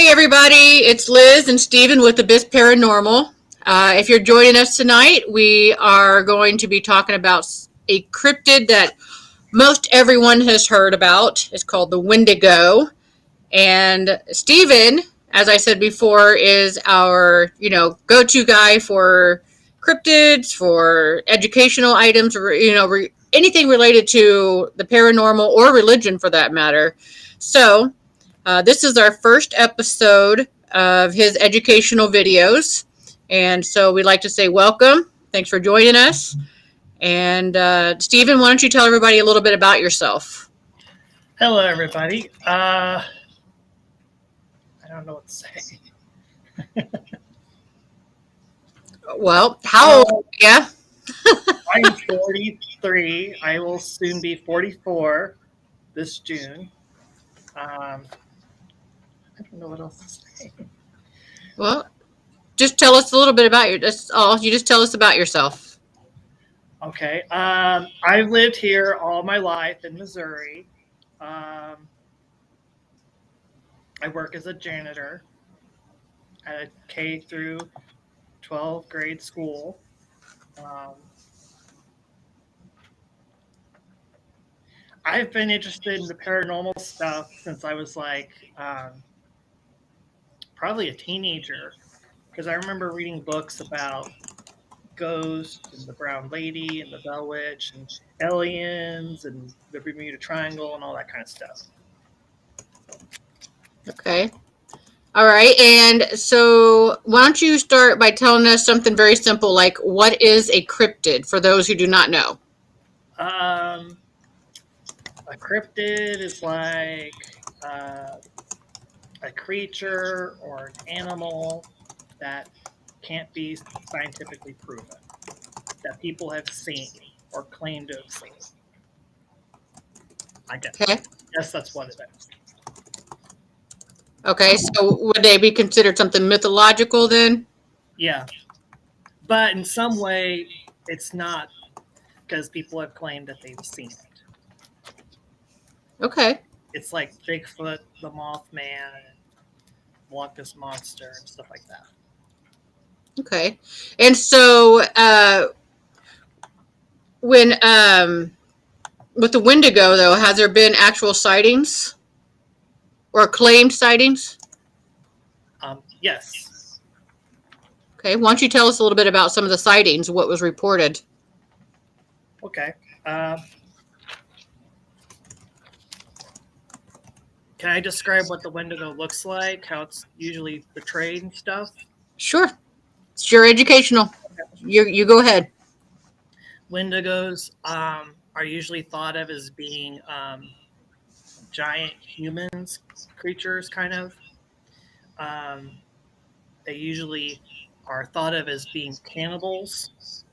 Hey everybody, it's Liz and Steven with Abyss Paranormal. If you're joining us tonight, we are going to be talking about a cryptid that most everyone has heard about. It's called the Wendigo. And Steven, as I said before, is our, go-to guy for cryptids, for educational items, anything related to the paranormal or religion for that matter. So, this is our first episode of his educational videos. And so we'd like to say welcome. Thanks for joining us. And Stephen, why don't you tell everybody a little bit about yourself? Hello, everybody. I don't know what to say. Well, how old? Yeah. I'm 43. I will soon be 44 this June. I don't know what else to say. Well, just tell us a little bit about your. That's all. You just tell us about yourself. Okay. I've lived here all my life in Missouri. I work as a janitor at a K through 12 grade school. I've been interested in the paranormal stuff since I was probably a teenager, because I remember reading books about ghosts and the Brown Lady and the Bell Witch and aliens and the Bermuda Triangle and all that kind of stuff. Okay. All right. And so why don't you start by telling us something very simple, like what is a cryptid for those who do not know? A cryptid is like a creature or an animal that can't be scientifically proven, that people have seen or claim to have seen. I guess. Okay. Yes, that's what it is. Okay. So would they be considered something mythological then? Yeah. But in some way, it's not, because people have claimed that they've seen it. Okay. It's like Bigfoot, the Mothman, Loch Ness Monster, and stuff like that. Okay. And so when with the Wendigo though, has there been actual sightings or claimed sightings? Yes. Okay. Why don't you tell us a little bit about some of the sightings, what was reported? Okay. Can I describe what the Wendigo looks like, how it's usually portrayed and stuff? Sure. It's your educational. You go ahead. Wendigos are usually thought of as being giant humans, creatures, kind of. They usually are thought of as being cannibals.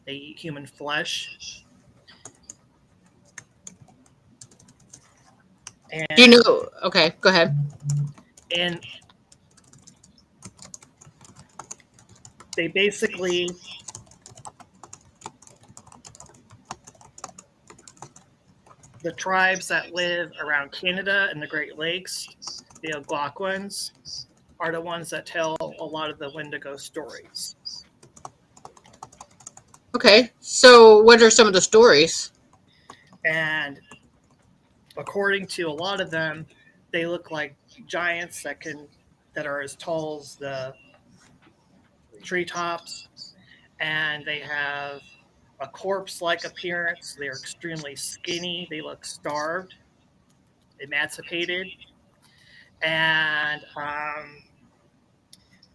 They eat human flesh. And, Do you know? Okay, go ahead. And they basically the tribes that live around Canada and the Great Lakes, the Algonquins, are the ones that tell a lot of the Wendigo stories. Okay, so what are some of the stories? And according to a lot of them, they look like giants that are as tall as the treetops, and they have a corpse-like appearance. They're extremely skinny. They look starved, emaciated, and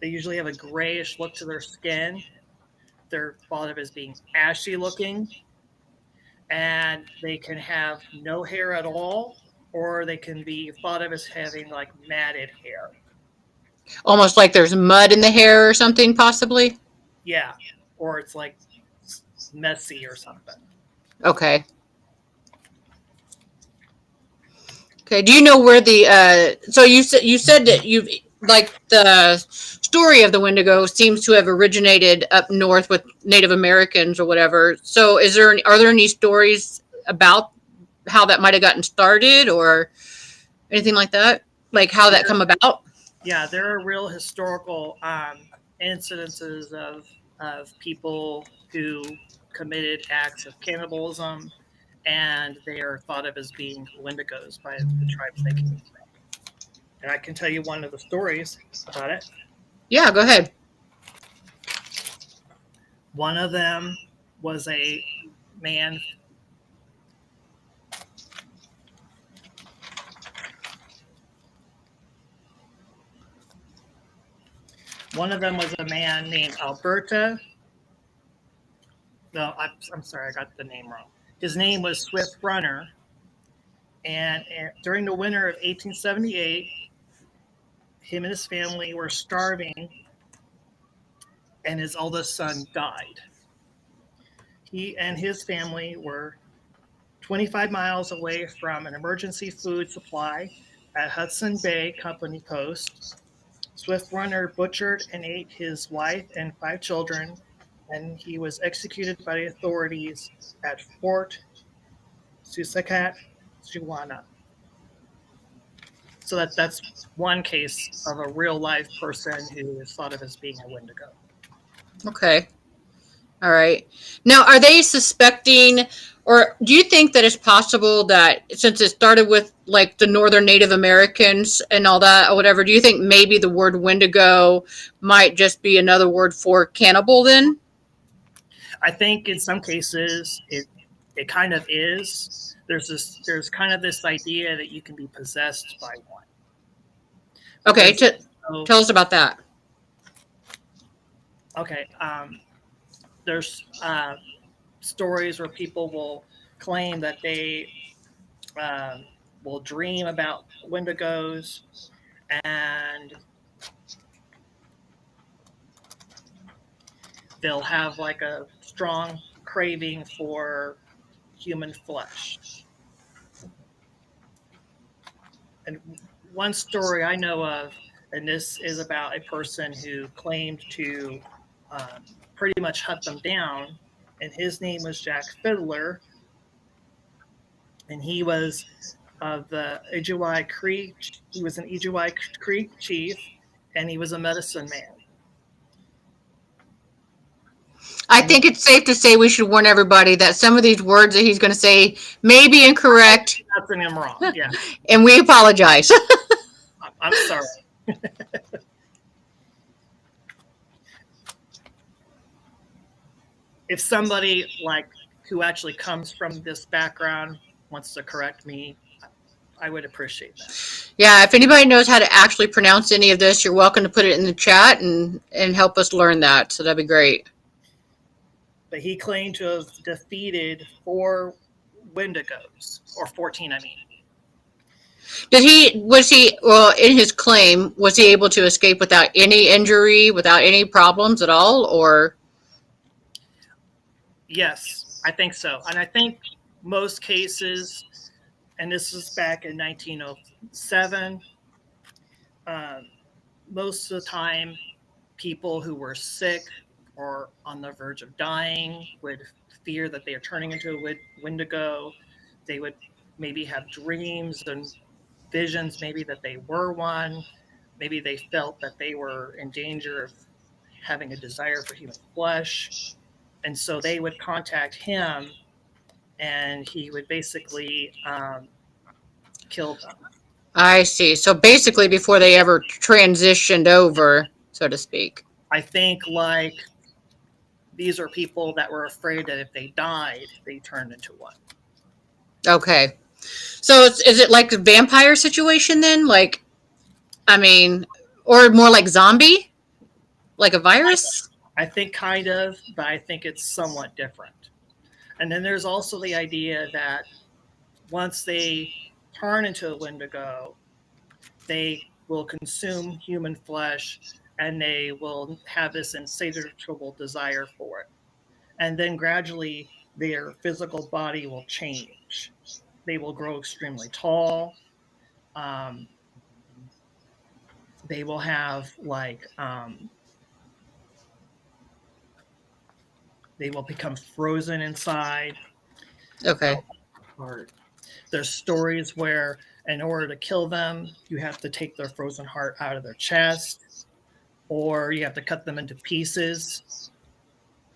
they usually have a grayish look to their skin. They're thought of as being ashy looking, and they can have no hair at all, or they can be thought of as having like matted hair. Almost like there's mud in the hair or something, possibly? Yeah, or it's like messy or something. Okay. Okay, do you know where the, so you said that you've, like, the story of the Wendigo seems to have originated up north with Native Americans or whatever. So are there any stories about how that might have gotten started or anything like that? Like how that come about? Yeah, there are real historical incidences of people who committed acts of cannibalism, and they are thought of as being Wendigos by the tribes they came from. And I can tell you one of the stories about it. Yeah, go ahead. One of them was a man. One of them was a man named Alberta. No, I'm sorry, I got the name wrong. His name was Swift Runner, and during the winter of 1878, him and his family were starving, and his oldest son died. He and his family were 25 miles away from an emergency food supply at Hudson Bay Company Post. Swift Runner butchered and ate his wife and 5 children, and he was executed by the authorities at Fort Susacat, Chihuahua. So that's one case of a real life person who is thought of as being a Wendigo. Okay. All right. Now, are they suspecting, or do you think that it's possible that since it started with like the Northern Native Americans and all that, or whatever, do you think maybe the word Wendigo might just be another word for cannibal then? I think in some cases it kind of is. There's kind of this idea that you can be possessed by one. But Okay. there's also, Tell us about that. okay, there's stories where people will claim that they will dream about Wendigos, and they'll have like a strong craving for human flesh. And one story I know of, and this is about a person who claimed to pretty much hunt them down, and his name was Jack Fiddler, and he was of the Ojibwe Creek. He was an Ojibwe Creek chief, and he was a medicine man. I And think it's safe to say we should warn everybody that some of these words that he's going to say may be incorrect, nothing him wrong. Yeah, and we apologize. I'm sorry. If somebody like who actually comes from this background wants to correct me, I would appreciate that. Yeah, if anybody knows how to actually pronounce any of this, you're welcome to put it in the chat and help us learn that. So that'd be great. But he claimed to have defeated 4 Wendigos, or 14, I mean. Well, in his claim, was he able to escape without any injury, without any problems at all, or? Yes, I think so. And I think most cases, and this was back in 1907, most of the time, people who were sick or on the verge of dying would fear that they are turning into a Wendigo. They would maybe have dreams and visions, maybe that they were one. Maybe they felt that they were in danger of having a desire for human flesh. And so they would contact him, and he would basically kill them. I see. So basically, before they ever transitioned over, so to speak. I think like these are people that were afraid that if they died, they turned into one. Okay. So is it like a vampire situation then? Like, I mean, or more like zombie? Like a virus? I think kind of, but I think it's somewhat different. And then there's also the idea that once they turn into a Wendigo, they will consume human flesh and they will have this insatiable desire for it. And then gradually their physical body will change. They will grow extremely tall. Um, they will have they will become frozen inside. Okay. Or there's stories where In order to kill them, you have to take their frozen heart out of their chest, or you have to cut them into pieces.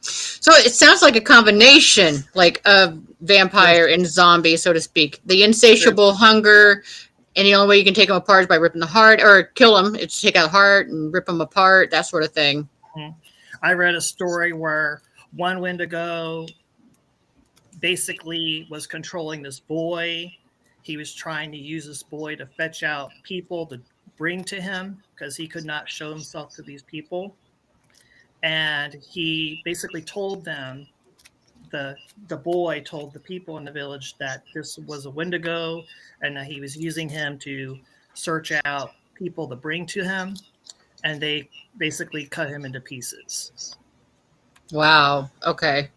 So it sounds like a combination, like of vampire There's, and zombie, so to speak. The there's, insatiable hunger, and the only way you can take them apart is by ripping the heart, or kill them. It's take out the heart and rip them apart, that sort of thing. I read a story where one Wendigo basically was controlling this boy. He was trying to use this boy to fetch out people to bring to him because he could not show himself to these people. And he basically told them, the boy told the people in the village that this was a Wendigo and that he was using him to search out people to bring to him. And they basically cut him into pieces. Wow. Okay.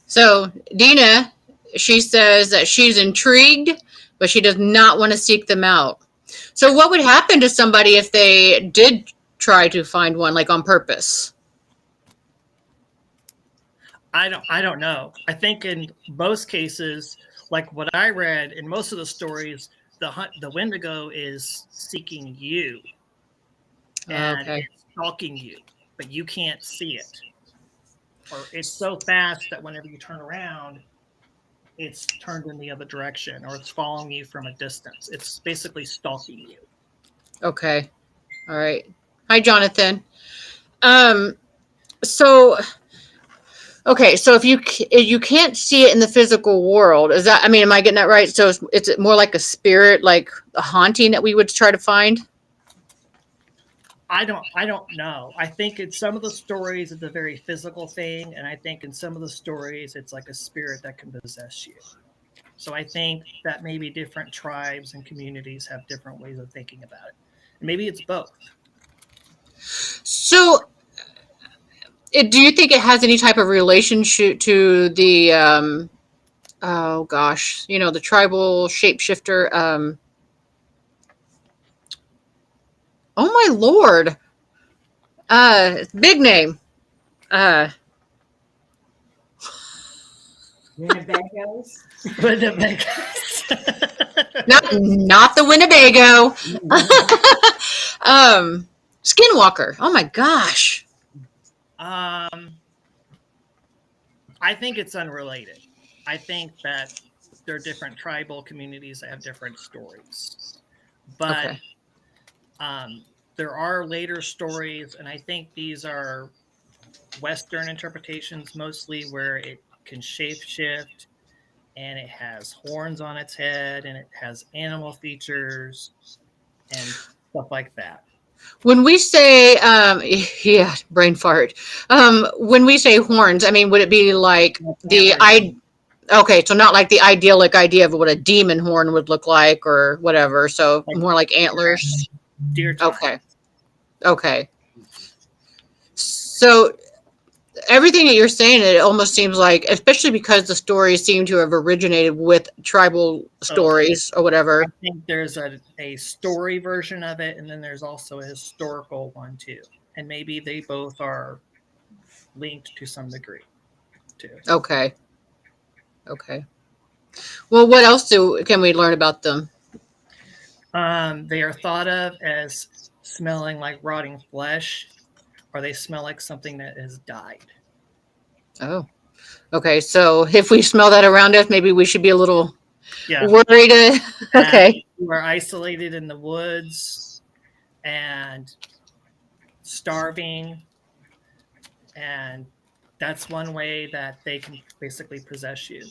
So Dina, she says that she's intrigued, but she does not want to seek them out. So what would happen to somebody if they did try to find one, like on purpose? I don't know. I think in most cases, like what I read in most of the stories, the Wendigo is seeking you and Okay. it's stalking you, but you can't see it. Or it's so fast that whenever you turn around, it's turned in the other direction, or it's following you from a distance. It's basically stalking you. Okay. All right. Hi, Jonathan. Um. So okay. So if you can't see it in the physical world, is that? I mean, am I getting that right? So it's more like a spirit, like a haunting that we would try to find. I don't know. I think in some of the stories it's a very physical thing, and I think in some of the stories it's like a spirit that can possess you. So I think that maybe different tribes and communities have different ways of thinking about it. And maybe it's both. So, do you think it has any type of relationship to the oh gosh, the tribal shapeshifter? Oh my lord, big name. Uh, Winnebagos. not the Winnebago. Skinwalker. Oh my gosh. um, I think it's unrelated. I think that there are different tribal communities that have different stories. But Okay. there are later stories, and I think these are Western interpretations mostly, where it can shapeshift and it has horns on its head and it has animal features and stuff like that. When we say, yeah, brain fart. When we say horns, I mean, would it be like the Antlers, I? Okay, so not like the idyllic idea of what a demon horn would look like or whatever. So like more like antlers. deer trunk. Okay. Okay. So everything that you're saying, it almost seems like, especially because the stories seem to have originated with tribal So stories or I whatever. think there's a story version of it, and then there's also a historical one too. And maybe they both are linked to some degree too. Okay. Okay. Well, what else can we learn about them? They are thought of as smelling like rotting flesh, or they smell like something that has died. Oh. Okay. So if we smell that around us, maybe we should be a little Yeah. worried. And Okay. you are isolated in the woods and starving, and that's one way that they can basically possess you.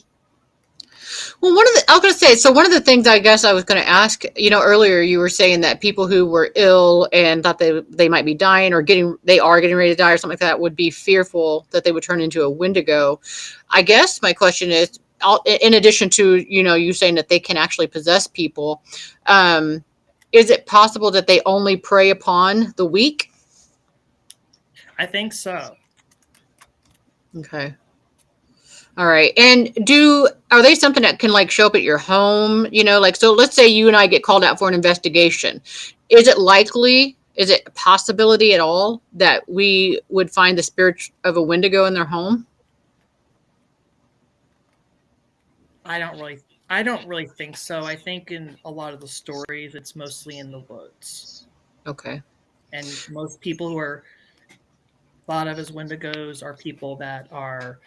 Well, I was going to say, so one of the things I guess I was going to ask, earlier you were saying that people who were ill and thought they might be dying or they are getting ready to die or something like that would be fearful that they would turn into a Wendigo. I guess my question is, in addition to, you saying that they can actually possess people, is it possible that they only prey upon the weak? I think so. Okay. All right. And are they something that can like show up at your home? Like, so let's say you and I get called out for an investigation. Is it a possibility at all that we would find the spirit of a Wendigo in their home? I don't really I don't really think so. I think in a lot of the stories, it's mostly in the woods. Okay. And most people who are thought of as Wendigos are people that are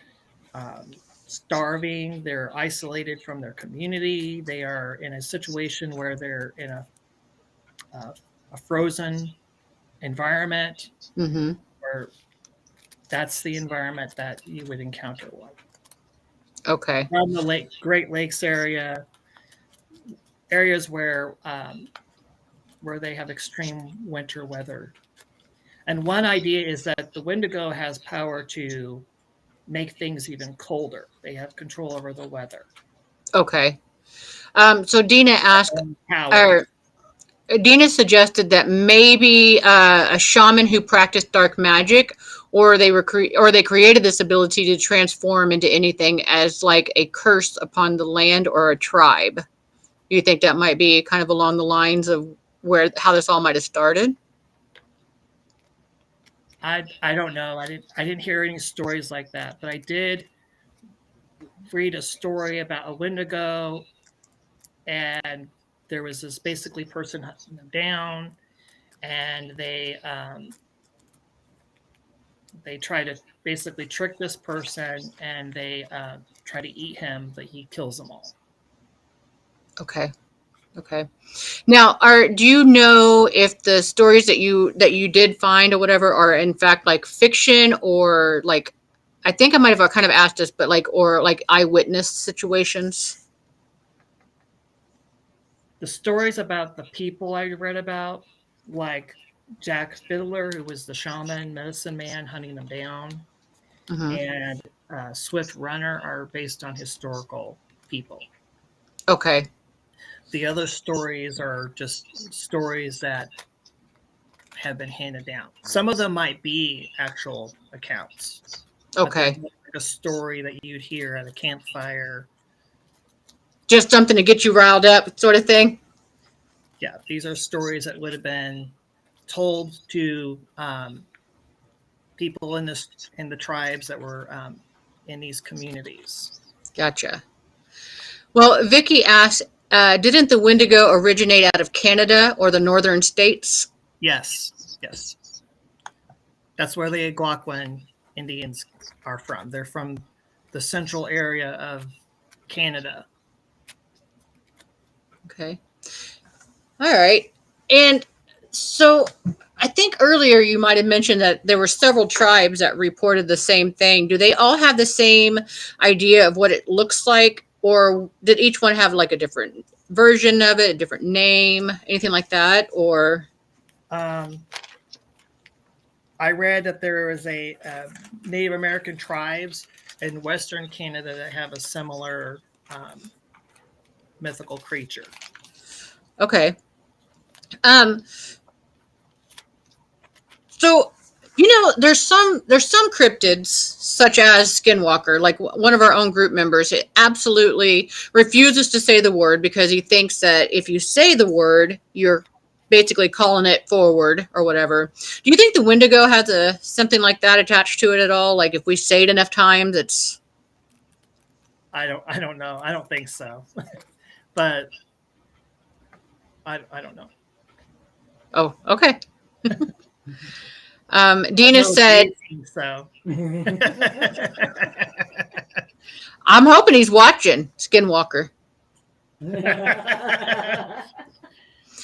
starving, they're isolated from their community, they are in a situation where they're in a, a frozen environment, Mm-hmm. or that's the environment that you would encounter one. Okay. From the Great Lakes area, areas where they have extreme winter weather. And one idea is that the Wendigo has power to make things even colder. They have control over the weather. Okay. So Dina asked, Powers. or Dina suggested that maybe a shaman who practiced dark magic, or or they created this ability to transform into anything as like a curse upon the land or a tribe. Do you think that might be kind of along the lines of how this all might have started? I don't know. I didn't hear any stories like that, but I did read a story about a Wendigo, and there was this basically person hunting them down, and they try to basically trick this person, and they try to eat him, but he kills them all. Okay. Okay. Now, do you know if the stories that you did find or whatever are in fact like fiction, or like, I think I might have kind of asked this, but like, or like eyewitness situations? The stories about the people I read about, like Jack Fiddler, who was the shaman, medicine man hunting them down, Hmm. and Swift Runner, are based on historical people. Okay. The other stories are just stories that have been handed down. Some of them might be actual accounts, but they're Okay. more like a story that you'd hear at a campfire. Just something to get you riled up, sort of thing. Yeah, these are stories that would have been told to people in the tribes that were in these communities. Gotcha. Well, Vicky asked, didn't the Wendigo originate out of Canada or the northern states? Yes, yes, that's where the Algonquin Indians are from. They're from the central area of Canada. Okay. All right. And so I think earlier you might have mentioned that there were several tribes that reported the same thing. Do they all have the same idea of what it looks like, or did each one have like a different version of it, a different name, anything like that? Or Um, I read that there is a Native American tribes in Western Canada that have a similar mythical creature. okay. Um, So, there's some cryptids such as Skinwalker, like one of our own group members. It absolutely refuses to say the word because he thinks that if you say the word, you're basically calling it forward or whatever. Do you think the Wendigo has something like that attached to it at all? Like if we say it enough times, it's I don't know. I don't think so, but I don't know. oh, okay. I Dina know said, dating, so "I'm hoping he's watching Skinwalker."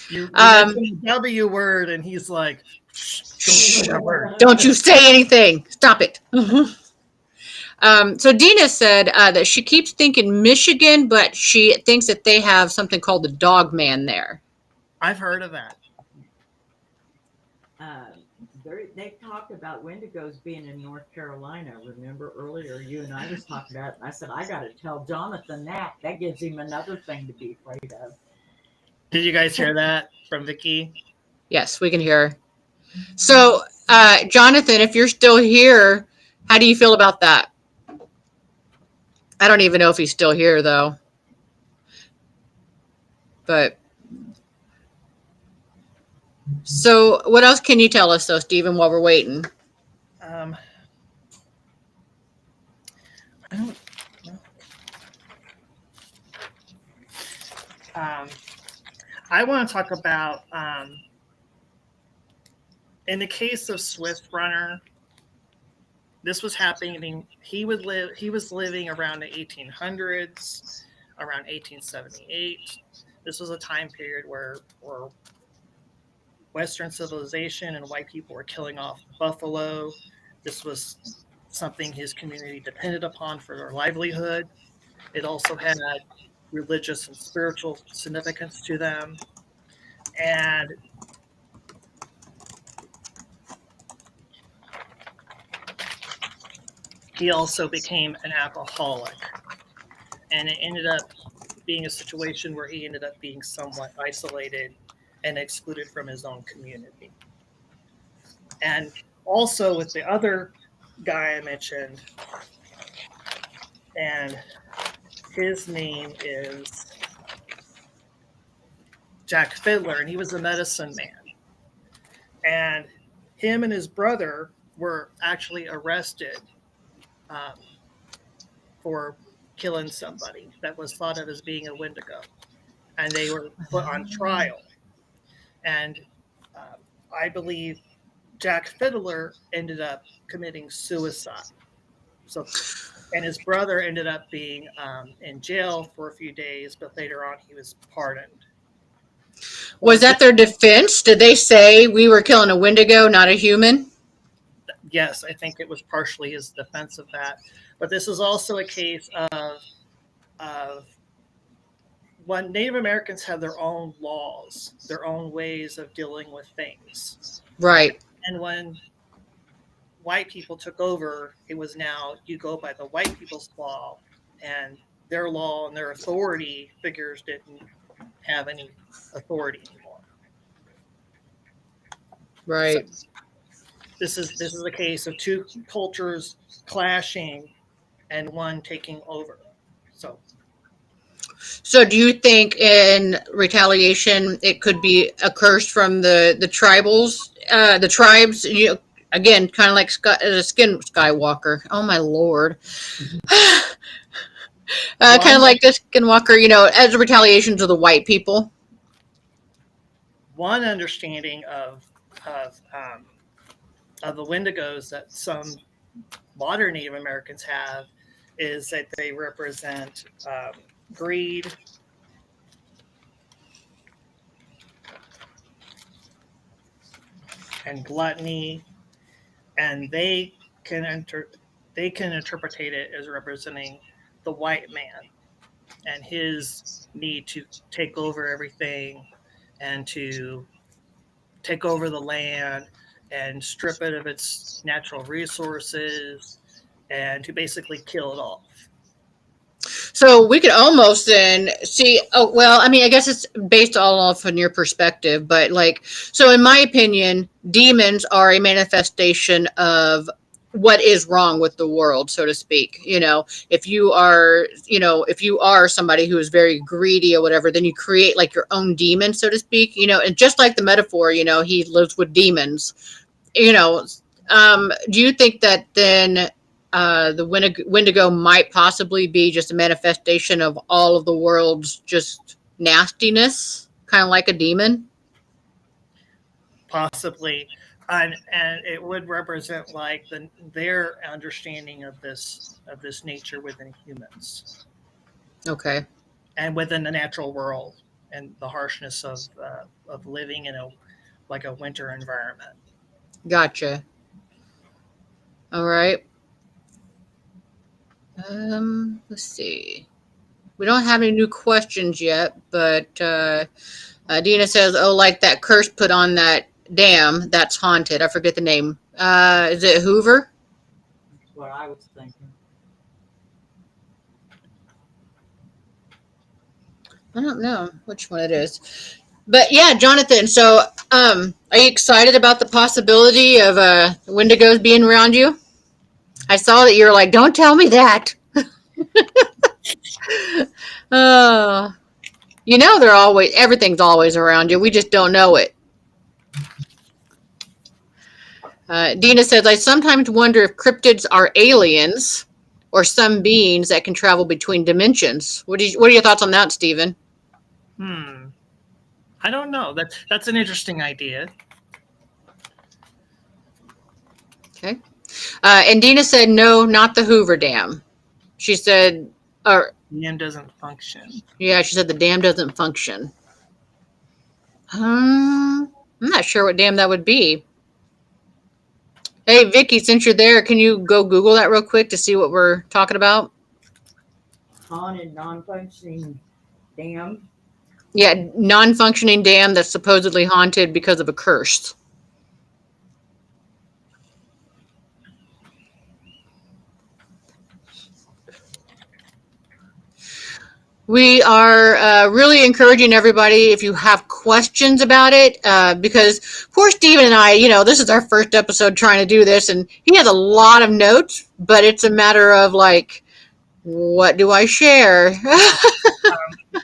you Um, mentioned the W word, and he's like, "Shh, don't say that word." don't you say anything. Stop it. So Dina said that she keeps thinking Michigan, but she thinks that they have something called the Dog Man there. I've heard of that. uh, they talked about Wendigos being in North Carolina. Remember earlier you and I was talking about it. And I said I got to tell Jonathan that. That gives him another thing to be afraid of. Did you guys hear that from Vicky? Yes, we can hear her. So, Jonathan, if you're still here, how do you feel about that? I don't even know if he's still here though. But so, what else can you tell us, though, Stephen, while we're waiting? Um, I don't. I want to talk about, in the case of Swift Runner, this was happening. He was living around the 1800s, around 1878. This was a time period where Western civilization and white people were killing off buffalo. This was something his community depended upon for their livelihood. It also had religious and spiritual significance to them. And he also became an alcoholic. And it ended up being a situation where he ended up being somewhat isolated and excluded from his own community. And also with the other guy I mentioned, and his name is Jack Fiddler, and he was a medicine man. And him and his brother were actually arrested for killing somebody that was thought of as being a Wendigo. And they were put on trial. And I believe Jack Fiddler ended up committing suicide. So, and his brother ended up being in jail for a few days, but later on he was pardoned. Was that their defense? Did they say we were killing a Wendigo, not a human? Yes, I think it was partially his defense of that. But this is also a case of when Native Americans have their own laws, their own ways of dealing with things. Right. And when white people took over, it was now you go by the white people's law, and their law and their authority figures didn't have any authority anymore. Right. So this is a case of two cultures clashing and one taking over. So do you think in retaliation it could be a curse from the tribals, the tribes? You again, kind of like Skin Skywalker. Oh my lord. Kind of like this Skinwalker, as a retaliation to the white people. One understanding of the Wendigos that some modern Native Americans have is that they represent greed, and gluttony, and they can interpret it as representing the white man and his need to take over everything and to take over the land and strip it of its natural resources and to basically kill it off. So we could almost then see, I guess it's based all off on your perspective, but so in my opinion, demons are a manifestation of what is wrong with the world, so to speak. If you are somebody who is very greedy or whatever, then you create like your own demon, so to speak, and just like the metaphor, he lives with demons, do you think that then the Wendigo might possibly be just a manifestation of all of the world's just nastiness, kind of like a demon? Possibly. And it would represent like their understanding of this nature within humans. Okay. And within the natural world and the harshness of living in a winter environment. Gotcha. All right. Let's see. We don't have any new questions yet, but Dina says, "Oh, like that curse put on that dam that's haunted." I forget the name. Is it Hoover? That's what I was thinking. I don't know which one it is. But yeah, Jonathan, so are you excited about the possibility of Wendigos being around you? I saw that you were like, don't tell me that. Everything's always around you. We just don't know it. Dina says, I sometimes wonder if cryptids are aliens or some beings that can travel between dimensions. What are your thoughts on that, Stephen? I don't know. That's an interesting idea. Okay. And Dina said, no, not the Hoover Dam. She said, or Dam doesn't function. yeah, she said the dam doesn't function. I'm not sure what dam that would be. Hey, Vicky, since you're there, can you go Google that real quick to see what we're talking about? Haunted, non-functioning dam. Yeah, non-functioning dam that's supposedly haunted because of a curse. We are really encouraging everybody if you have questions about it, because poor Steven and I, this is our first episode trying to do this, and he has a lot of notes, but it's a matter of like, what do I share?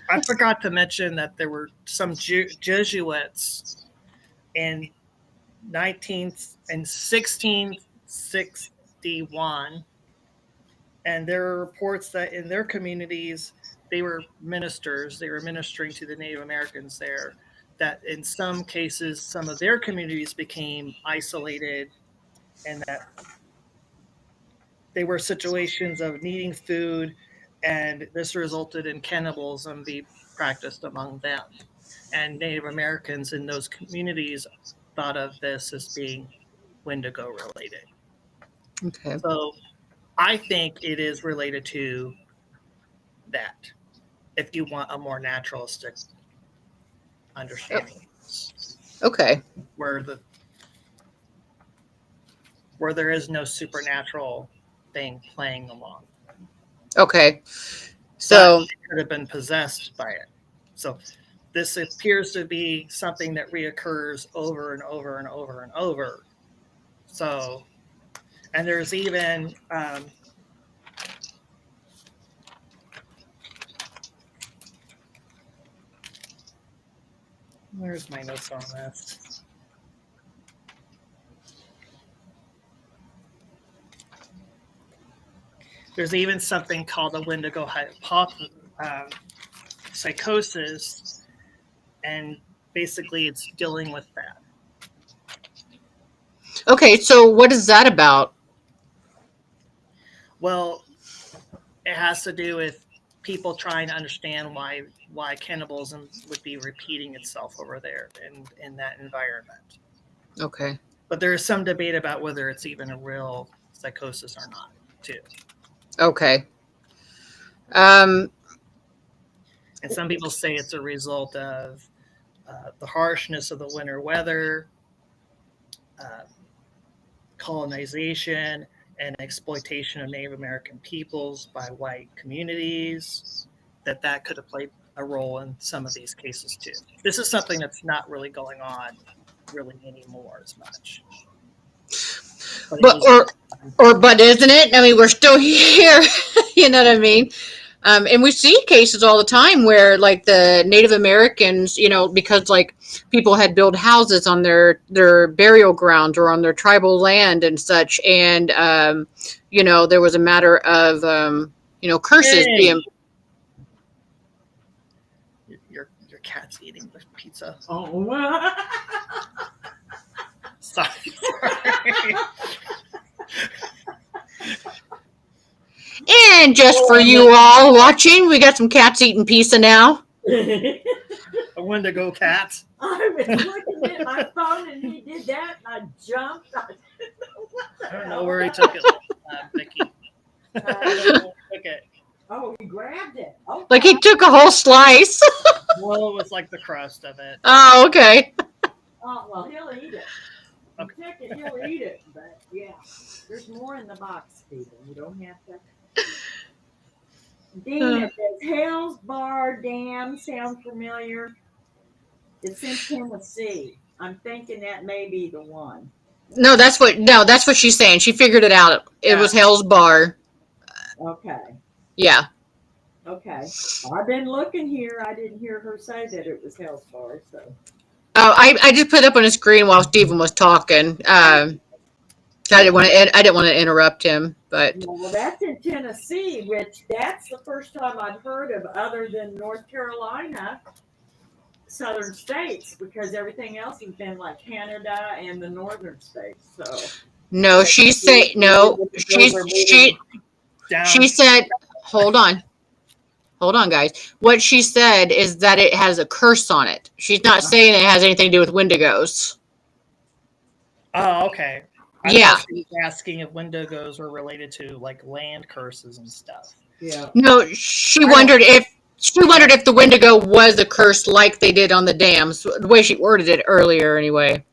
I forgot to mention that there were some Jesuits in 1661, and there are reports that in their communities they were ministers. They were ministering to the Native Americans there. That in some cases, some of their communities became isolated, and that they were situations of needing food, and this resulted in cannibalism be practiced among them. And Native Americans in those communities thought of this as being Wendigo related. Okay. So I think it is related to that, if you want a more naturalistic understanding. Okay. Where there is no supernatural thing playing along. Okay. So But it could have been possessed by it. So this appears to be something that reoccurs over and over and over and over. So, and there's even where's my notes on this? There's even something called the Wendigo psychosis, and basically it's dealing with that. okay, so what is that about? Well, it has to do with people trying to understand why cannibalism would be repeating itself over there in that environment. Okay. But there is some debate about whether it's even a real psychosis or not, too. Okay. And some people say it's a result of the harshness of the winter weather, colonization, and exploitation of Native American peoples by white communities, that could have played a role in some of these cases too. This is something that's not really going on really anymore as much. But isn't it? I mean, we're still here. You know what I mean? And we see cases all the time where, like, the Native Americans, because like people had built houses on their burial grounds or on their tribal land and such, and there was a matter of curses being. Your cat's eating the pizza. Oh, Sorry. And just for you all watching, we got some cats eating pizza now. A Wendigo cat. I was looking at my phone and he did that and I jumped. I don't know where he took it, Vicky. Okay. Oh, he grabbed it. Okay. Like he took a whole slice. Well, it was like the crust of it. Oh, okay. Oh, well, he'll eat it. Okay. He'll eat it, but yeah. There's more in the box, Stephen. You don't have to. Dina says, Hell's Bar Dam sound familiar? It's in Tennessee. I'm thinking that may be the one. No, that's what she's saying. She figured it out. It was Hell's Bar. Okay. Yeah. Okay. I've been looking here. I didn't hear her say that it was Hell's Bar, so. Oh, I just put up on the screen while Stephen was talking. I didn't want to interrupt him, but well, that's in Tennessee, which that's the first time I've heard of, other than North Carolina. southern states because everything else has been like Canada and the northern states. So No, she said no. Those are moving down. She said, hold on, guys. What she said is that it has a curse on it. She's not saying it has anything to do with Wendigos. Oh, okay. I Yeah. thought she was asking if Wendigos were related to like land curses and stuff. yeah. No, she wondered if the Wendigo was a curse like they did on the dams. The way she worded it earlier, anyway.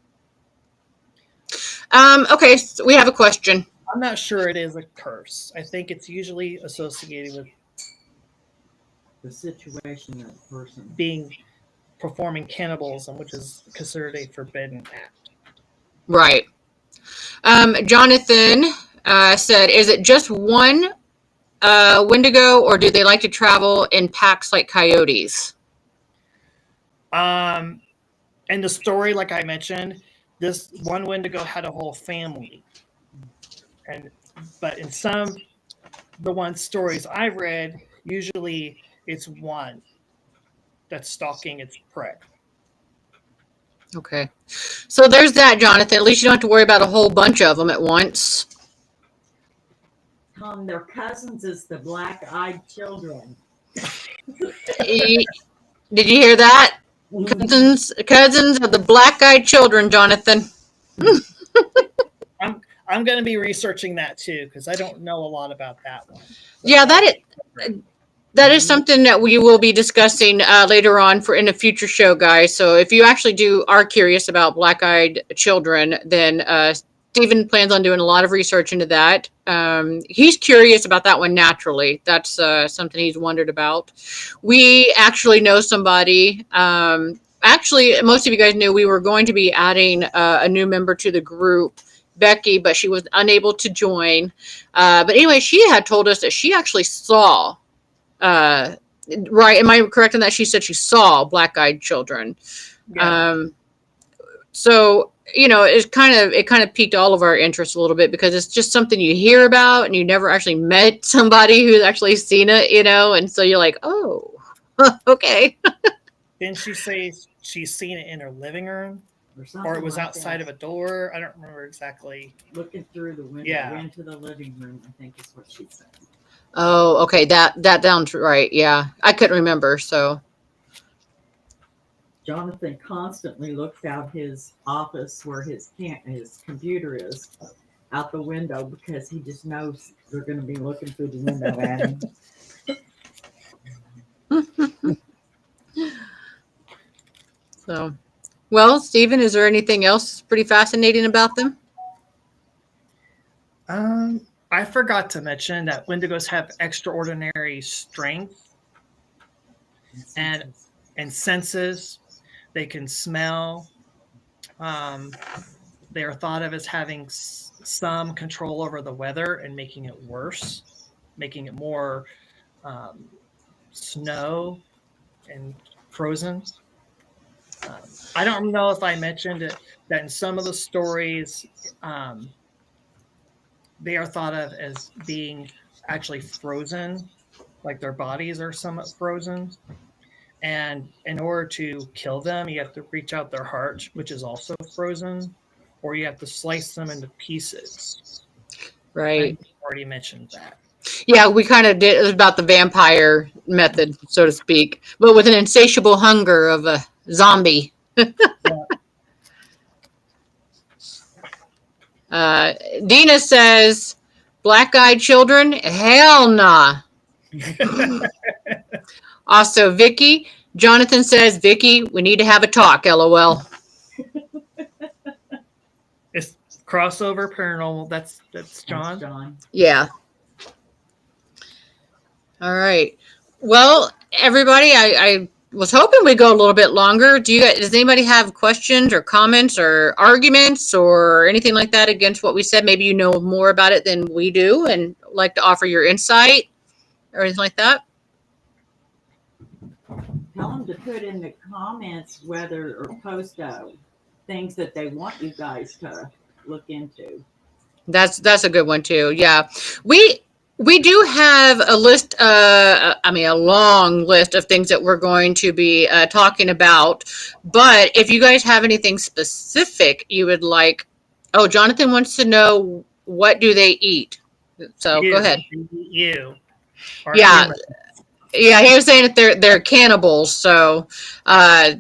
Okay, so we have a question. I'm not sure it is a curse. I think it's usually associated with The situation of the person. performing cannibalism, which is considered a forbidden act. Right. Jonathan said, is it just one Wendigo, or do they like to travel in packs like coyotes? In the story, like I mentioned, this one Wendigo had a whole family, but in the one stories I've read, usually it's one that's stalking its prey. Okay. So there's that, Jonathan. At least you don't have to worry about a whole bunch of them at once. Their cousins is the black-eyed children. Did you hear that? Cousins of the black-eyed children, Jonathan. I'm going to be researching that too because I don't know a lot about that one. Yeah, that is something that we will be discussing later on in a future show, guys. So if you actually are curious about black-eyed children, then Stephen plans on doing a lot of research into that. He's curious about that one naturally. That's something he's wondered about. We actually know somebody. Actually, most of you guys knew we were going to be adding a new member to the group, Becky, but she was unable to join. But anyway, she had told us that she actually saw. Right? Am I correct in that she said she saw black-eyed children? Yeah. So it kind of piqued all of our interest a little bit because it's just something you hear about and you never actually met somebody who's actually seen it, and so you're like, oh, okay. Didn't she say she's seen it in her living room? Or it was like outside of a door? I don't remember exactly. Looking through the window into the living room, I think is what she said. Oh, okay. That sounds right. Yeah. I couldn't remember, so. Jonathan constantly looks out his office where his computer is out the window because he just knows they're going to be looking through the window at him. So, well, Stephen, is there anything else pretty fascinating about them? I forgot to mention that Wendigos have extraordinary strength and senses. They can smell. They are thought of as having some control over the weather and making it worse, making it more snow and frozen. I don't know if I mentioned it, that in some of the stories, they are thought of as being actually frozen, like their bodies are somewhat frozen. And in order to kill them, you have to reach out their heart, which is also frozen, or you have to slice them into pieces. Right. I already mentioned that. Yeah, we kind of did. It was about the vampire method, so to speak, but with an insatiable hunger of a zombie. Dina says, black-eyed children? Hell nah. Also, Vicky, Jonathan says, Vicky, we need to have a talk, LOL. It's crossover paranormal. That's John. That's John. Yeah. All right. Well, everybody, I was hoping we'd go a little bit longer. Does anybody have questions or comments or arguments or anything like that against what we said? Maybe you know more about it than we do and like to offer your insight or anything like that? Tell them to put in the comments or post things that they want you guys to look into. That's a good one too. Yeah. We We do have a list, a long list of things that we're going to be talking about. But if you guys have anything specific you would like, oh, Jonathan wants to know what do they eat. So go ahead. You are Yeah, human. yeah. He was saying that they're cannibals. So, uh,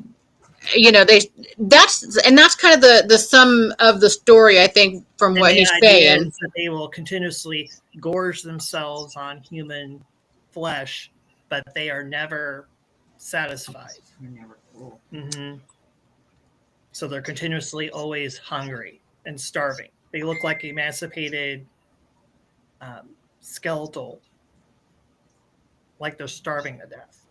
that's kind of the sum of the story. I think from And what the he's idea saying. is that they will continuously gorge themselves on human flesh, but they are never satisfied. You're never cool. So they're continuously always hungry and starving. They look like emancipated skeletal, like they're starving to death.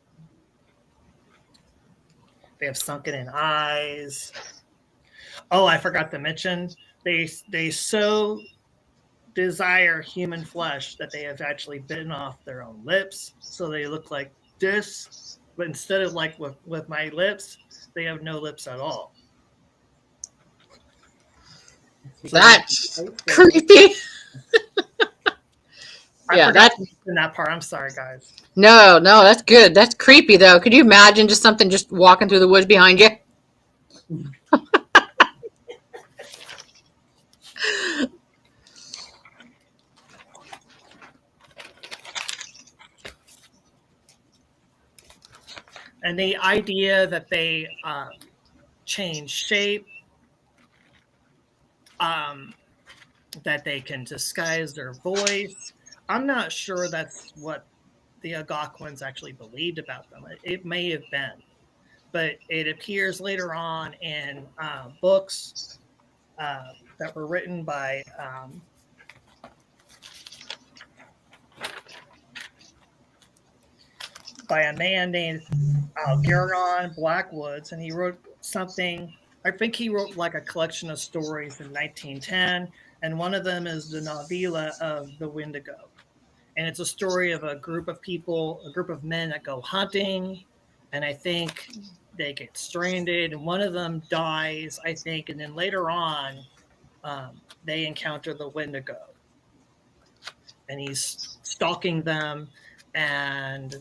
They have sunken in eyes. Oh, I forgot to mention they so desire human flesh that they have actually bitten off their own lips, so they look like this. But instead of like with my lips, they have no lips at all. So That's creepy. I Yeah, forgot that to mention that part. I'm sorry, guys. no, that's good. That's creepy though. Could you imagine just something just walking through the woods behind you? And the idea that they change shape, um, that they can disguise their voice. I'm not sure that's what the Algonquins actually believed about them. It may have been, but it appears later on in books that were written by a man named Garron Blackwoods, and he wrote something. I think he wrote like a collection of stories in 1910, and one of them is the novella of the Wendigo. And it's a story of a group of people, a group of men that go hunting, and I think they get stranded, and one of them dies, I think, and then later on, they encounter the Wendigo, and he's stalking them, and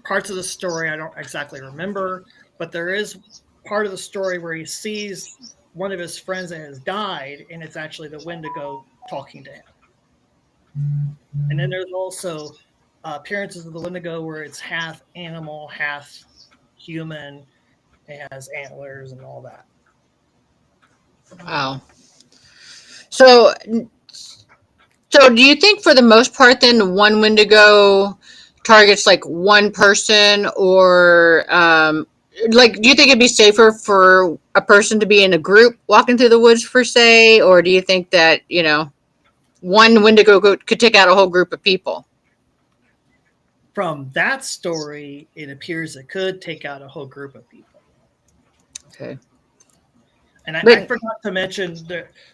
parts of the story I don't exactly remember, but there is part of the story where he sees one of his friends that has died, and it's actually the Wendigo talking to him. And then there's also appearances of the Wendigo where it's half animal, half human. It has antlers and all that. Wow. So, so do you think for the most part then one Wendigo targets like one person or like do you think it'd be safer for a person to be in a group walking through the woods per se or do you think that, one Wendigo could take out a whole group of people? From that story, it appears it could take out a whole group of people. Okay. And I But forgot to mention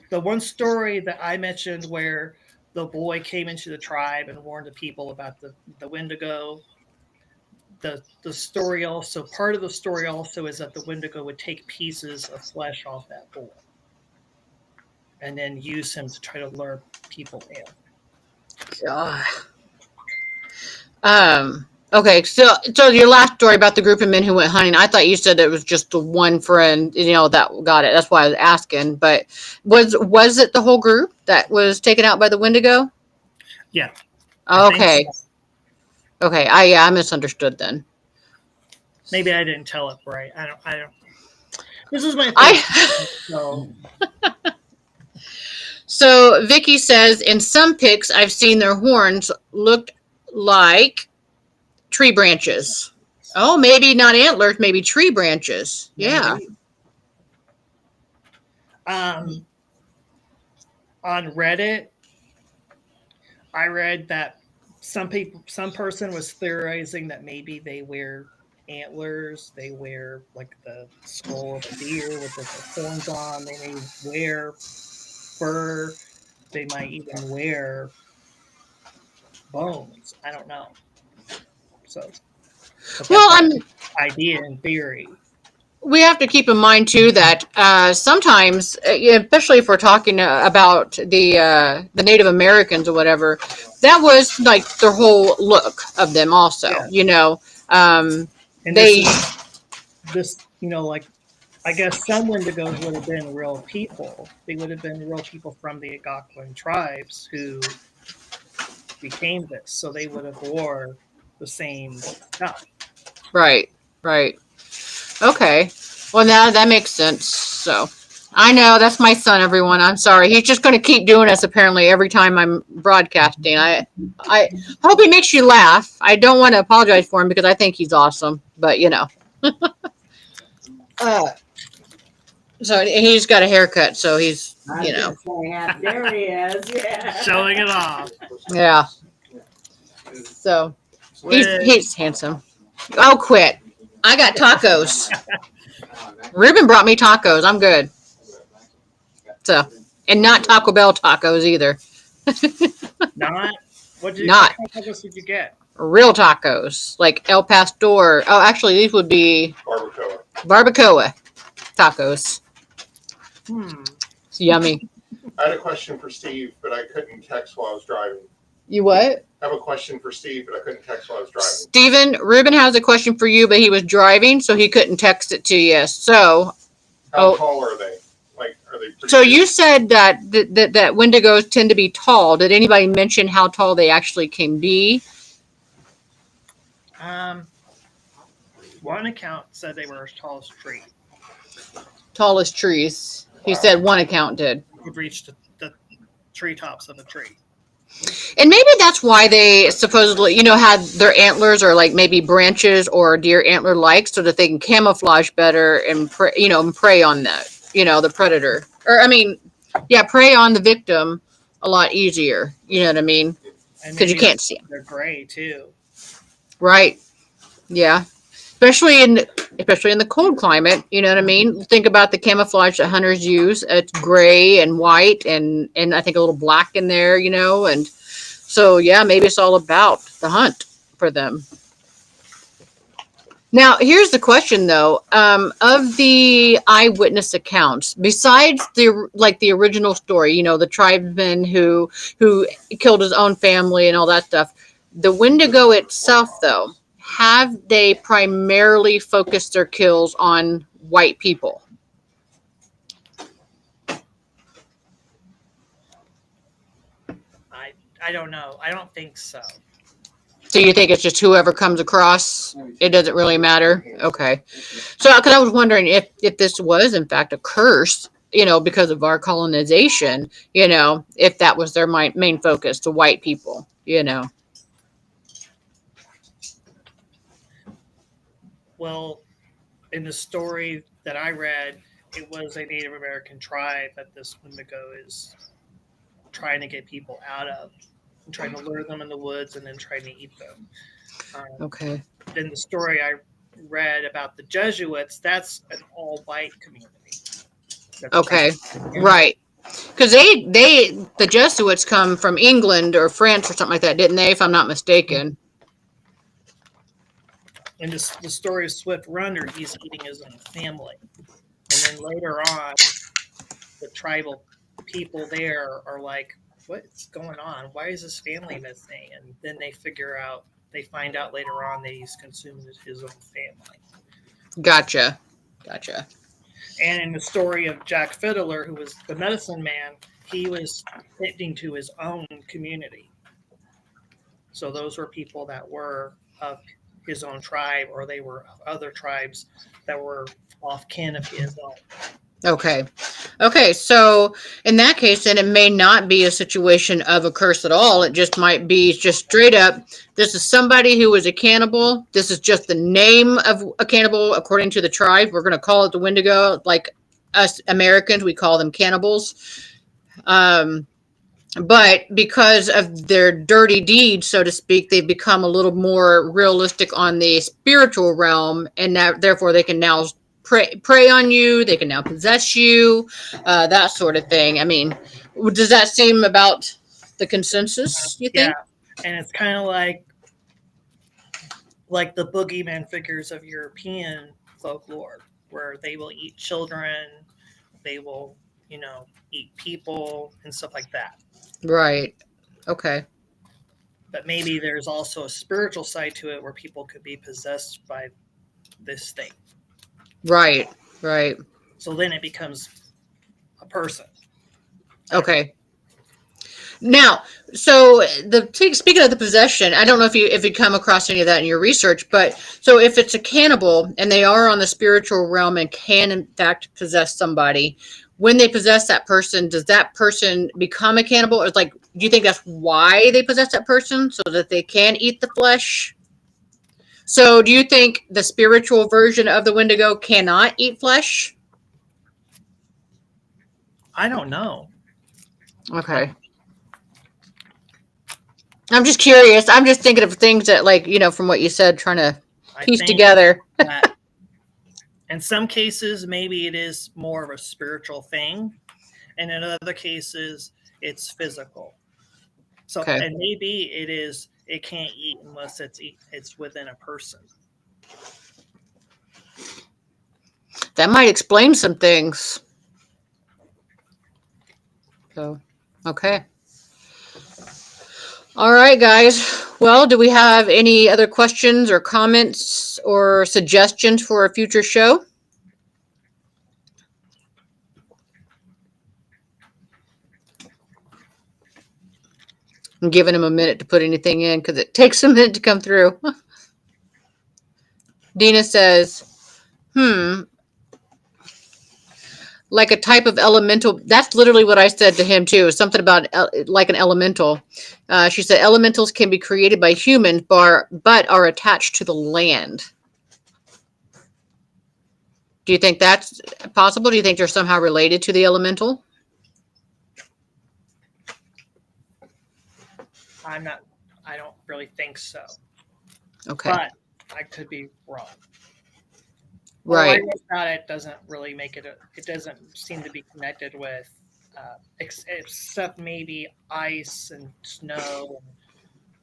the one story that I mentioned where the boy came into the tribe and warned the people about the Wendigo. The story also, part of the story also is that the Wendigo would take pieces of flesh off that boy and then use him to try to lure people in. God. Okay, so your last story about the group of men who went hunting, I thought you said it was just the one friend, that got it. That's why I was asking. But was it the whole group that was taken out by the Wendigo? Yeah. I think Okay. so. Okay. I misunderstood then. Maybe I didn't tell it right. I don't. This is my first I so So Vicky says in some pics I've seen their horns looked like tree branches. Oh, maybe not antlers, maybe tree branches. Yeah. Maybe. on Reddit, I read that some person was theorizing that maybe they wear antlers, they wear like the skull of a deer with the horns on, they may wear fur, they might even wear bones. I don't know. So, but Well, that's I'm an idea in theory. we have to keep in mind too that sometimes, especially if we're talking about the Native Americans or whatever, that was like their whole look of them. Also, Yeah. And they this, like, I guess some Wendigos would have been real people. They would have been real people from the Algonquin tribes who became this, so they would have wore the same stuff. right, right. Okay, well now that makes sense. So. I know that's my son, everyone. I'm sorry. He's just going to keep doing this apparently every time I'm broadcasting. I hope he makes you laugh. I don't want to apologize for him because I think he's awesome, but Uh, so he's got a haircut, so he's I was gonna say, there he is. Yeah. Showing it off. yeah. So Which, he's handsome. Oh, quit! I got tacos. Ruben brought me tacos. I'm good. So and not Taco Bell tacos either. not what Not. kind of tacos did you get? Real tacos like El Pastor. Oh, actually, these would be barbacoa tacos. It's yummy. I had a question for Steve, but I couldn't text while I was driving. You what? I have a question for Steve, but I couldn't text while I was driving. Steven, Ruben has a question for you, but he was driving, so he couldn't text it to you. So, How tall are they? Like, are they pretty so big? you said that Wendigos tend to be tall. Did anybody mention how tall they actually can be? One account said they were as tall as a tree. Tallest trees. He said one account did. Would reach the treetops of a tree. And maybe that's why they supposedly, had their antlers or like maybe branches or deer antler like so that they can camouflage better and prey on the predator. Or prey on the victim a lot easier. You know what I mean? Because you can't see them. They're gray too. Right. Yeah. Especially in the cold climate, you know what I mean? Think about the camouflage that hunters use. It's gray and white and I think a little black in there, and so yeah, maybe it's all about the hunt for them. Now, here's the question though. Of the eyewitness accounts, besides the original story, the tribesman who killed his own family and all that stuff, the Wendigo itself though, have they primarily focused their kills on white people? I don't know. I don't think so. So you think it's just whoever comes across? It doesn't really matter? Okay. So, because I was wondering if this was in fact a curse, because of our colonization, if that was their main focus, the white people, Well, in the story that I read, it was a Native American tribe that this Wendigo is trying to get people out of, and trying to lure them in the woods and then trying to eat them. Okay. In the story I read about the Jesuits, that's an all-white community. Okay. Right. Because the Jesuits come from England or France or something like that, didn't they? If I'm not mistaken. In the story of Swift Runner, he's eating his own family. And then later on, the tribal people there are like, what's going on? Why is his family missing? And then they find out later on that he's consumed his own family. Gotcha. And in the story of Jack Fiddler, who was the medicine man, he was tending to his own community. So those were people that were of his own tribe, or they were of other tribes that were off kin of his own. Okay. So in that case, then it may not be a situation of a curse at all. It just might be just straight up. This is somebody who was a cannibal. This is just the name of a cannibal according to the tribe. We're going to call it the Wendigo. Like us Americans, we call them cannibals. But because of their dirty deeds, so to speak, they've become a little more realistic on the spiritual realm, and therefore they can now prey on you. They can now possess you, that sort of thing. I mean, does that seem about the consensus, you think? Yeah, and it's kind of like the boogeyman figures of European folklore. where they will eat children, they will, eat people and stuff like that. Right. Okay. But maybe there's also a spiritual side to it where people could be possessed by this thing. Right. Right. So then it becomes a person. Okay. Now, so speaking of the possession, I don't know if you come across any of that in your research, but so if it's a cannibal and they are on the spiritual realm and can in fact possess somebody, when they possess that person, does that person become a cannibal? Or do you think that's why they possess that person so that they can eat the flesh? So do you think the spiritual version of the Wendigo cannot eat flesh? I don't know. Okay. I'm just curious. I'm just thinking of things that, from what you said, trying to piece together. That in some cases, maybe it is more of a spiritual thing, and in other cases, it's physical. So, Okay. and maybe it can't eat unless it's within a person. That might explain some things. So, okay. All right, guys. Well, do we have any other questions or comments or suggestions for a future show? I'm giving him a minute to put anything in because it takes a minute to come through. Dina says, like a type of elemental. That's literally what I said to him too. Something about like an elemental. She said elementals can be created by humans, but are attached to the land. Do you think that's possible? Do you think they're somehow related to the elemental? I don't really think so. Okay. But I could be wrong. Right. About it doesn't really make it. It doesn't seem to be connected with, except maybe ice and snow and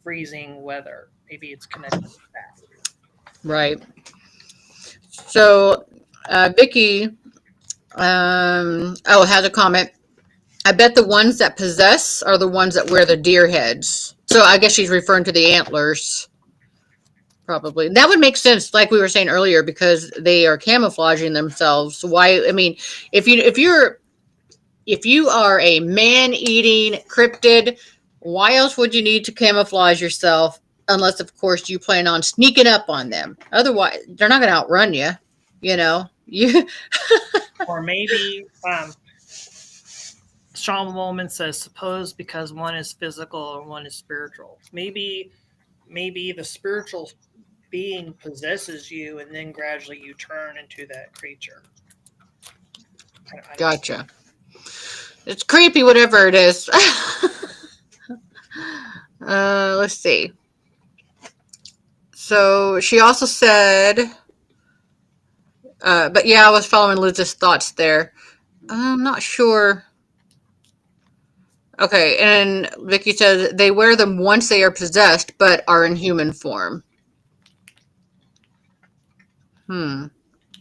freezing weather. Maybe it's connected with that. Right. So, Vicky, has a comment. I bet the ones that possess are the ones that wear the deer heads. So I guess she's referring to the antlers. Probably. That would make sense, like we were saying earlier, because they are camouflaging themselves. Why? I mean, if you are a man-eating cryptid, why else would you need to camouflage yourself? Unless, of course, you plan on sneaking up on them. Otherwise, they're not going to outrun you. Or maybe Shaman Woman says, suppose because one is physical and one is spiritual. Maybe the spiritual being possesses you and then gradually you turn into that creature. Gotcha. It's creepy, whatever it is. Let's see. So she also said, but yeah, I was following Liz's thoughts there. I'm not sure. Okay, and Vicky says they wear them once they are possessed, but are in human form.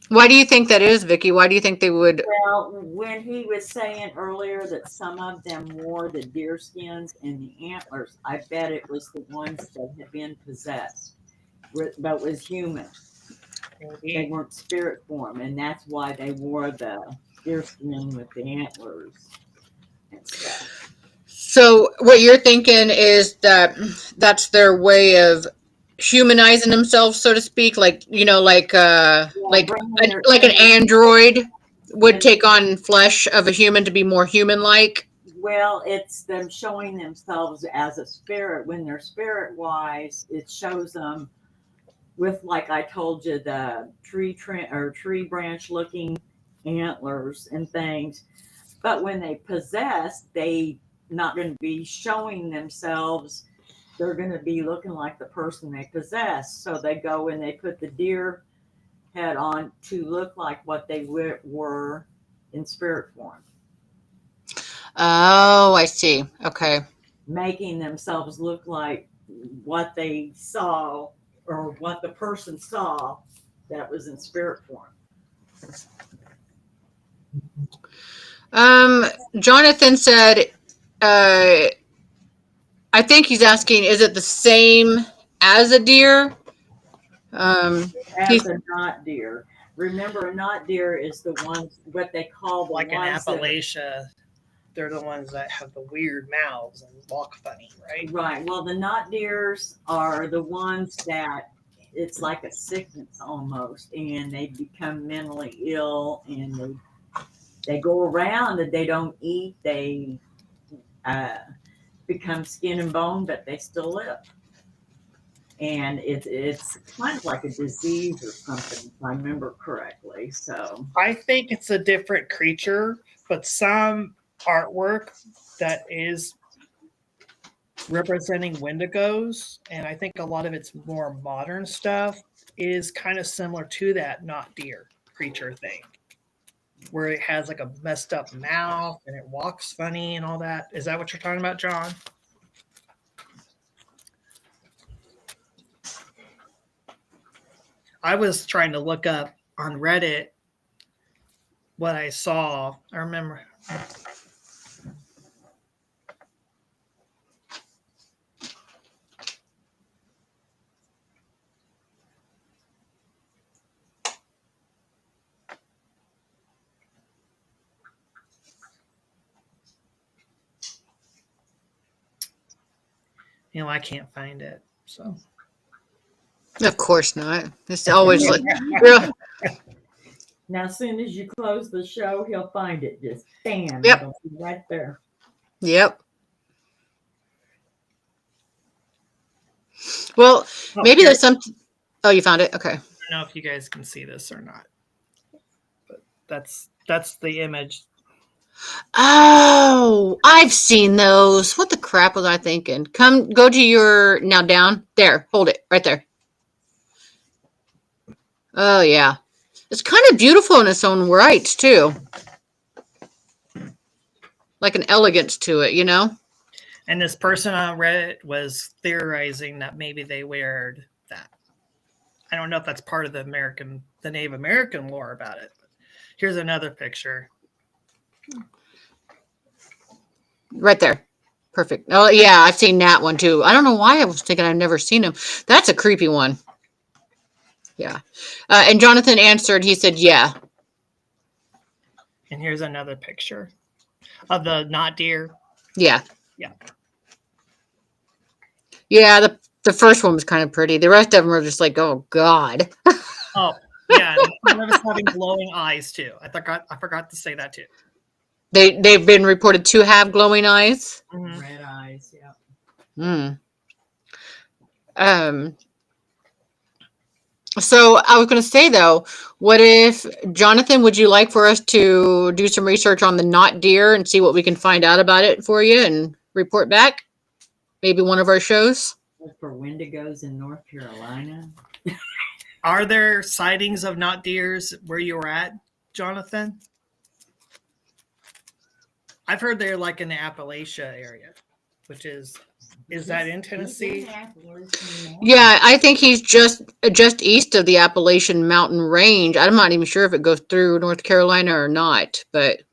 Why do you think that is, Vicky? Why do you think they would? Well, when he was saying earlier that some of them wore the deer skins and the antlers, I bet it was the ones that had been possessed, but was human. They weren't spirit form, and that's why they wore the deer skin with the antlers and stuff. So what you're thinking is that that's their way of humanizing themselves, so to speak, like like an android would take on flesh of a human to be more human-like. Well, it's them showing themselves as a spirit. When they're spirit-wise, it shows them with, like I told you, the tree branch-looking antlers and things. But when they possess, they not going to be showing themselves. They're going to be looking like the person they possess. So they go and they put the deer head on to look like what they were in spirit form. Oh, I see. Okay. Making themselves look like what they saw or what the person saw that was in spirit form. Jonathan said, I think he's asking, is it the same as a deer? As a not deer. Remember, a not deer is the ones, what they call the Like in ones that are, Appalachia, they're the ones that have the weird mouths and walk funny, right? right. Well, the not deers are the ones that it's like a sickness almost, and they become mentally ill, and they go around and they don't eat. They uh, become skin and bone, but they still live. And it's kind of like a disease or something, if I remember correctly. So I think it's a different creature, but some artwork that is representing Wendigos, and I think a lot of it's more modern stuff, is kind of similar to that not deer creature thing, where it has like a messed up mouth and it walks funny and all that. Is that what you're talking about, John? I was trying to look up on Reddit what I saw. I remember. I can't find it. So Of course not. It's always like, real. now, as soon as you close the show, he'll find it. Just bam, Yep. it'll be right there. Yep. Well, maybe there's some. Oh, you found it? Okay. I don't know if you guys can see this or not, but that's the image. Oh, I've seen those. What the crap was I thinking? Go to your, now down. There. Hold it. Right there. Oh, yeah. It's kind of beautiful in its own right, too. Like an elegance to it, you know? And this person on Reddit was theorizing that maybe they wear that. I don't know if that's part of the Native American lore about it. Here's another picture. Right there. Perfect. Oh, yeah, I've seen that one, too. I don't know why I was thinking I've never seen him. That's a creepy one. Yeah. And Jonathan answered, he said, yeah. And here's another picture of the not deer. Yeah. Yeah. Yeah, the first one was kind of pretty. The rest of them were just like, oh, God. Oh, yeah. And some of us having glowing eyes, too. I forgot to say that, too. They've been reported to have glowing eyes. Mm-hmm. Red eyes, yeah. So I was going to say, though, what if, Jonathan, would you like for us to do some research on the not deer and see what we can find out about it for you and report back? Maybe one of our shows? For Wendigos in North Carolina. Are there sightings of not deers where you were at, Jonathan? I've heard they're like in the Appalachia area, which is that in Tennessee? Yeah, I think he's just east of the Appalachian Mountain Range. I'm not even sure if it goes through North Carolina or not, but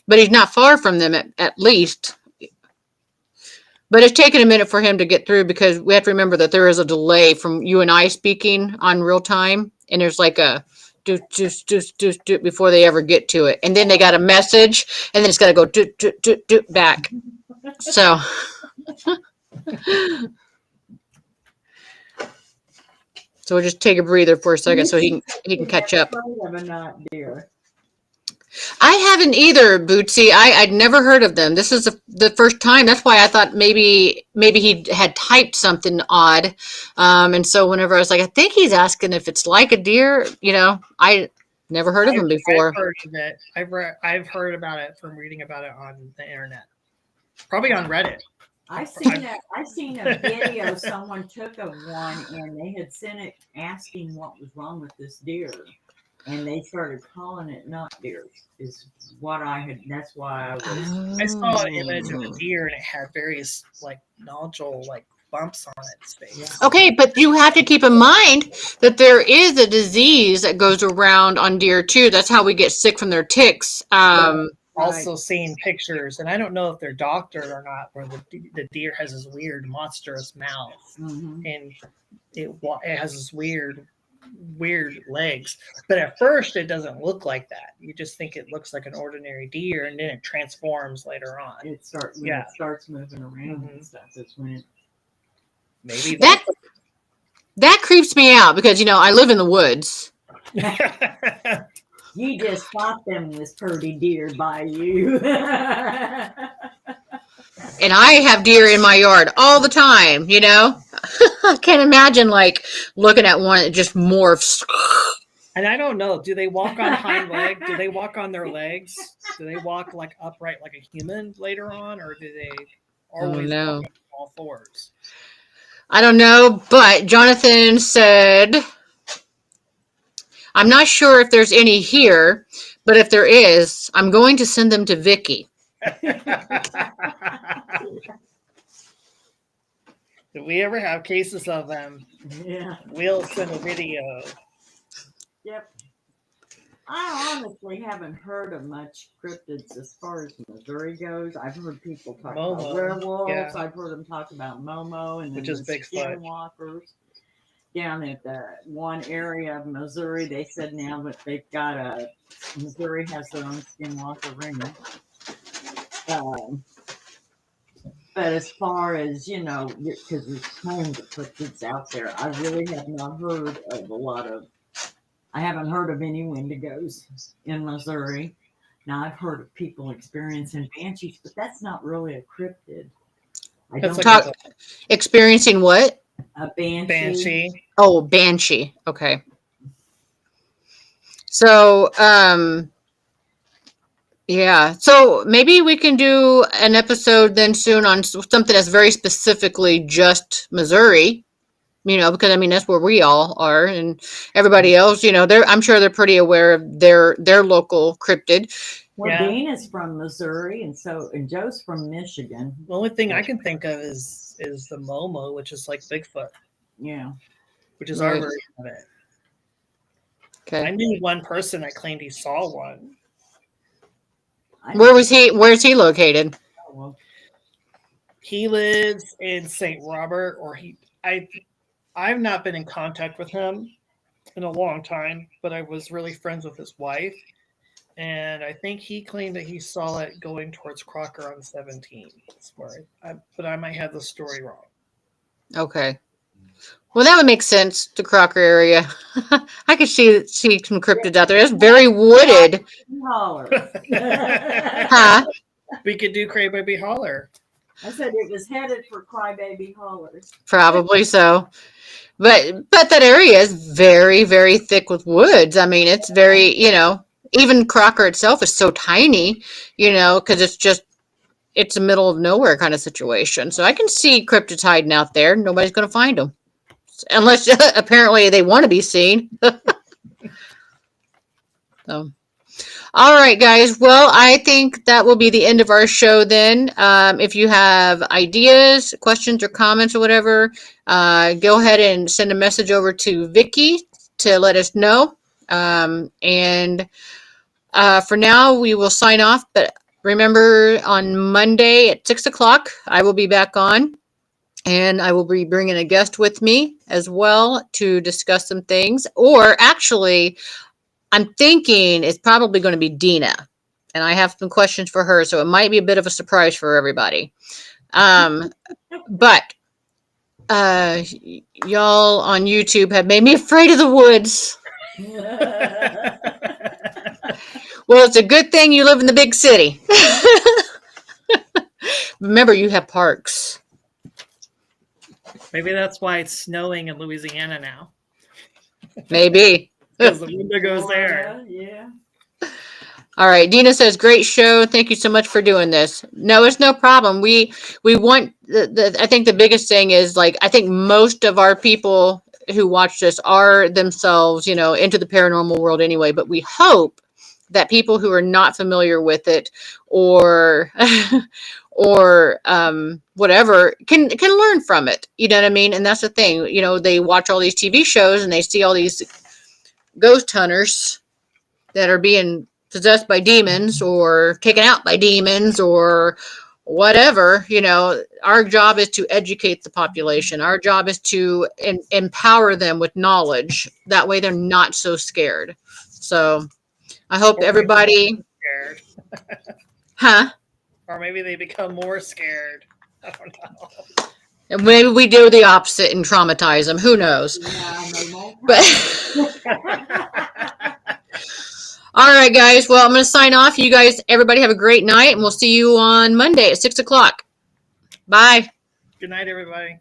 he's not far from them at least. But it's taken a minute for him to get through because we have to remember that there is a delay from you and I speaking on real time, and there's like a do before they ever get to it, and then they got a message, and then it's got to go do back. So. So we'll just take a breather for a second so he can catch up. I haven't either, Bootsy. I'd never heard of them. This is the first time. That's why I thought maybe he had typed something odd. And so whenever I was like, I think he's asking if it's like a deer, I never heard of him before. I've heard of it. I've heard about it from reading about it on the internet, probably on Reddit. I seen a video someone took of one and they had sent it asking what was wrong with this deer. And they started calling it not deer is what I had. That's why I saw an image of a deer and it had various like nodule, like bumps on its face. Okay, but you have to keep in mind that there is a disease that goes around on deer too. That's how we get sick from their ticks. Also seen pictures, and I don't know if they're doctored or not, where the deer has this weird monstrous mouth, and it has this weird legs. But at first, it doesn't look like that. You just think it looks like an ordinary deer, and then it transforms later on. It starts moving around and stuff. That's when it maybe that creeps me out because I live in the woods. You just thought them this pretty deer by you. And I have deer in my yard all the time, I can't imagine looking at one that just morphs. And I don't know, do they walk on hind leg? Do they walk on their legs? Do they walk upright like a human later on, or do they always walk on all fours? I don't know, but Jonathan said, I'm not sure if there's any here, but if there is, I'm going to send them to Vicky. If we ever have cases of them, we'll send a video. Yep. I honestly haven't heard of much cryptids as far as Missouri goes. I've heard people talk about werewolves. Yeah. I've heard them talk about Momo and which is Bigfoot. Skinwalkers. Down at the one area of Missouri, they said now that they've got Missouri has their own skinwalker ring. But as far as, because there's tons of cryptids out there, I really have not heard of I haven't heard of any Wendigos in Missouri. Now, I've heard of people experiencing banshees, but that's not really a cryptid. Experiencing what? A banshee. Oh, banshee. Okay. So, yeah. So maybe we can do an episode then soon on something that's very specifically just Missouri, because that's where we all are, and everybody else, I'm sure they're pretty aware of their local cryptid. Well, Dean is from Missouri, and Joe's from Michigan. The only thing I can think of is the Momo, which is like Bigfoot. Yeah. Which is our version of it. Okay. I knew one person that claimed he saw one. Where's he located? Oh, well. He lives in St. Robert, I've not been in contact with him in a long time, but I was really friends with his wife. And I think he claimed that he saw it going towards Crocker on 17. But I might have the story wrong. Okay. Well, that would make sense. The Crocker area. I could see some cryptids out there. It's very wooded. Huh? We could do Crybaby Holler. I said it was headed for Crybaby Hollers. Probably so. But that area is very, very thick with woods. I mean, it's very, even Crocker itself is so tiny, because it's a middle of nowhere kind of situation. So I can see cryptids hiding out there. Nobody's going to find them. Unless apparently they want to be seen. So, all right, guys. Well, I think that will be the end of our show then. If you have ideas, questions, or comments or whatever, go ahead and send a message over to Vicky to let us know. And for now, we will sign off. But remember, on Monday at 6:00, I will be back on. And I will be bringing a guest with me as well to discuss some things. Or actually, I'm thinking it's probably going to be Dina. And I have some questions for her. So it might be a bit of a surprise for everybody. But y'all on YouTube have made me afraid of the woods. Well, it's a good thing you live in the big city. Remember, you have parks. Maybe that's why it's snowing in Louisiana now. Maybe. Because the Wendigo's there. Yeah. All right. Dina says, great show. Thank you so much for doing this. No, it's no problem. We want, I think the biggest thing is, I think most of our people who watch this are themselves, into the paranormal world anyway. But we hope that people who are not familiar with it or whatever can learn from it. You know what I mean? And that's the thing. You know, they watch all these TV shows and they see all these ghost hunters that are being possessed by demons or taken out by demons or whatever. You know, our job is to educate the population. Our job is to empower them with knowledge. That way they're not so scared. So I hope Or maybe everybody, scared. huh? Or maybe they become more scared. I don't know. And maybe we do the opposite and traumatize them. Who knows? Yeah, and they won't But all right, guys. Well, I'm going to sign off. You guys, everybody have a great night, and we'll see you on Monday at 6 o'clock. Bye. Good night, everybody.